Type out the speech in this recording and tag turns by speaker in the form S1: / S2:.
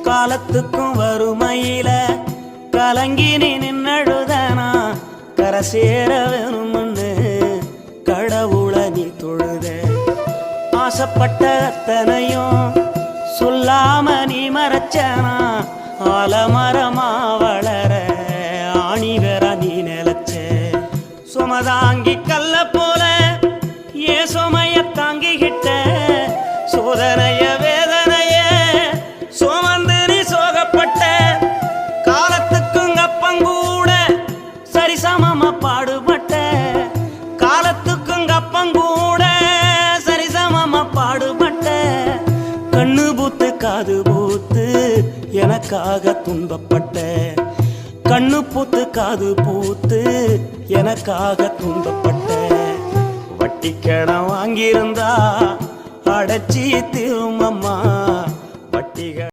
S1: காலத்துக்கும் வறுமையில கலங்கி நீ நின்னழுதனா கரை சேர வேணும்னு கடவுளை நீ தொழுத. ஆசைப்பட்ட அத்தனையும் சொல்லாம நீ மறைச்சனா ஆலமரமா வளர ஆணிவர நீ நிலச்ச. சுமதாங்கி கல்ல போல ஏ சுமைய தாங்கிக்கிட்ட சோதனைய வேதனைய சுமந்து நீ சோகப்பட்ட. காலத்துக்கும் அப்பங்கூட சரிசமமா பாடுபட்ட. காலத்துக்கும் அப்பங்கூட சரிசமமா பாடுபட்ட. கண்ணு பூத்து காது பூத்து எனக்காக துன்பப்பட்ட. கண்ணு பூத்து காது பூத்து எனக்காக துன்பப்பட்ட. வட்டி கடன் வாங்கியிருந்தா அடைச்சி திரும்பம்மா வட்டிகள்